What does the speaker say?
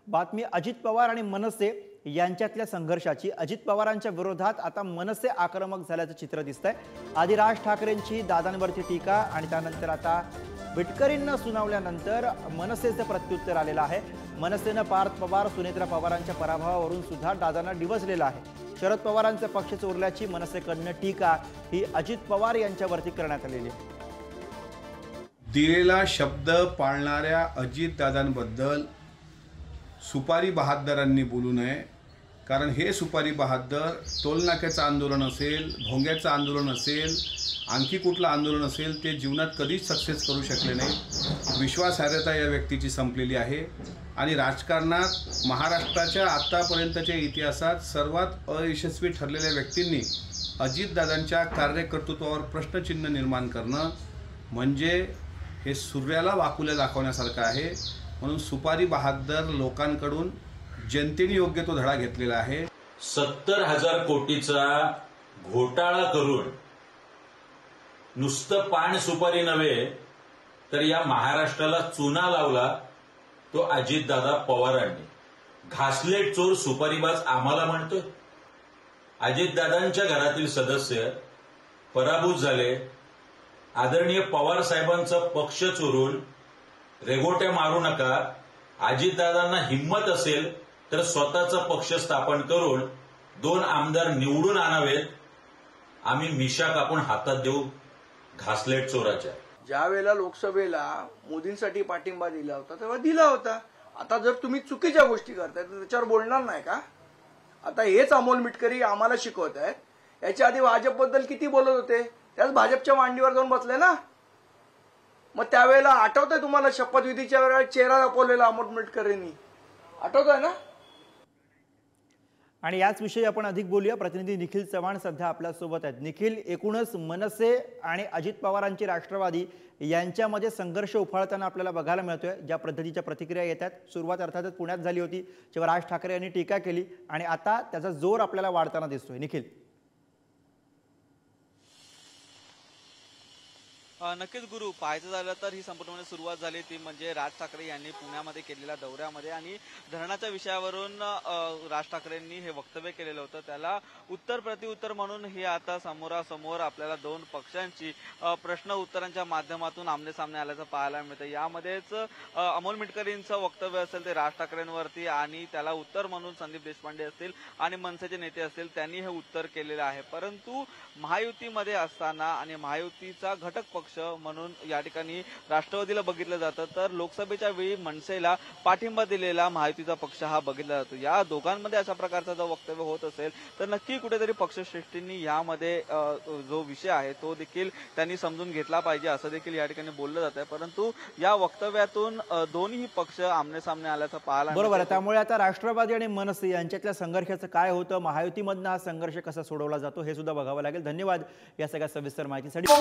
बातमी अजित पवार आणि मनसे यांच्यातल्या संघर्षाची। अजित पवारांच्या विरोधात आता मनसे आक्रमक झाल्याचं चित्र दिसतंय। आधी राज ठाकरेंची दादांवरची टीका आणि त्यानंतर आता विटकरींना सुनावल्यानंतर मनसेचं प्रत्युत्तर आलेलं आहे। मनसेनं पार्थ पवार सुनेत्रा पवारांच्या पराभवावरून सुद्धा दादांना डिवचलेलं आहे। शरद पवारांचे पक्ष चोरल्याची मनसेकडनं टीका ही अजित पवार यांच्यावरती करण्यात आलेली आहे। दिलेला शब्द पाळणाऱ्या अजितदादांबद्दल सुपारी बहादरांनी बोलू नये, कारण हे सुपारी बहादर टोलनाक्याचं आंदोलन असेल, भोंग्याचं आंदोलन असेल, आणखी कुठलं आंदोलन असेल ते जीवनात कधीच सक्सेस करू शकले नाही। विश्वासार्हता या व्यक्तीची संपलेली आहे आणि राजकारणात महाराष्ट्राच्या आतापर्यंतच्या इतिहासात सर्वात अयशस्वी ठरलेल्या व्यक्तींनी अजितदादांच्या कार्यकर्तृत्वावर प्रश्नचिन्ह निर्माण करणं म्हणजे हे सूर्याला वाकुल्या दाखवण्यासारखं आहे। म्हणून सुपारी बहादर लोकांकडून जनतेने योग्य तो धडा घेतलेला आहे। 70,000 कोटीचा घोटाळा करून नुसतं पान सुपारी नव्हे तर या महाराष्ट्राला चुना लावला तो अजितदादा पवारांनी। घासलेट चोर सुपारीबाज आम्हाला म्हणतोय। अजितदादांच्या घरातील सदस्य पराभूत झाले। आदरणीय पवार साहेबांचा पक्ष चोरून रेगोट्या मारू नका। अजितदादांना हिम्मत असेल तर स्वतःचा पक्ष स्थापन करून 2 आमदार निवडून आणावेत। आम्ही मिशा कापून हातात देऊ घासलेट चोराच्या। ज्या वेळेला लोकसभेला मोदींसाठी पाठिंबा दिला होता तेव्हा दिला होता। आता जर तुम्ही चुकीच्या गोष्टी करताय तर त्याच्यावर बोलणार नाही का? आता हेच अमोल मिटकरी आम्हाला शिकवत आहेत। याच्या आधी भाजपबद्दल किती बोलत होते, त्याच भाजपच्या मांडीवर जाऊन बसले ना। मग त्यावेळेला आठवतंय तुम्हाला शपथविधीच्या वेळेला चेहरा दाखवलेला अमोल मिटकरींनी, आठवतंय ना? आणि याच विषयी आपण अधिक बोलूया। प्रतिनिधी निखिल चव्हाण सध्या आपल्या सोबत आहेत। निखिल, एकूणच मनसे आणि अजित पवारांची राष्ट्रवादी यांच्यामध्ये संघर्ष उफाळताना आपल्याला बघायला मिळतोय। ज्या पद्धतीच्या प्रतिक्रिया येतात, सुरुवात अर्थातच पुण्यात झाली होती जेव्हा राज ठाकरे यांनी टीका केली आणि आता त्याचा जोर आपल्याला वाढताना दिसतोय। निखिल, नक्कीच गुरु, पाहायचं झालं तर ही संपूर्ण सुरुवात झाली ती म्हणजे राज ठाकरे यांनी पुण्यामध्ये केलेल्या दौऱ्यामध्ये आणि धरणाच्या विषयावरून राज ठाकरेंनी हे वक्तव्य केलेलं होतं। त्याला उत्तर प्रतिउत्तर म्हणून ही आता समोरासमोर आपल्याला 2 पक्षांची प्रश्न उत्तरांच्या माध्यमातून आमनेसामने आल्याचं पाहायला मिळतं। यामध्येच अमोल मिटकरींचं वक्तव्य असेल ते राज ठाकरेंवरती आणि त्याला उत्तर म्हणून संदीप देशपांडे असतील आणि मनसेचे नेते असतील त्यांनी हे उत्तर केलेलं आहे। परंतु महायुतीमध्ये असताना आणि महायुतीचा घटक पक्ष म्हणून या ठिकाणी राष्ट्रवादीला बघितलं जातं, तर लोकसभेच्या वेळी मनसेला पाठिंबा दिलेला महायुतीचा पक्ष हा बघितला जातो। या दोघांमध्ये अशा प्रकारचा जर वक्तव्य होत असेल तर नक्की कुठेतरी पक्षश्रेष्ठींनी यामध्ये जो विषय आहे तो देखील त्यांनी समजून घेतला पाहिजे असं देखील या ठिकाणी बोललं जात आहे। परंतु या वक्तव्यातून दोन्ही पक्ष आमनेसामने आल्याचं पाहायला बरोबर आहे। त्यामुळे आता राष्ट्रवादी आणि मनसे यांच्यातल्या संघर्षाचं काय होतं, महायुतीमधनं हा संघर्ष कसा सोडवला जातो हे सुद्धा बघावं लागेल। धन्यवाद या सगळ्या सविस्तर माहितीसाठी।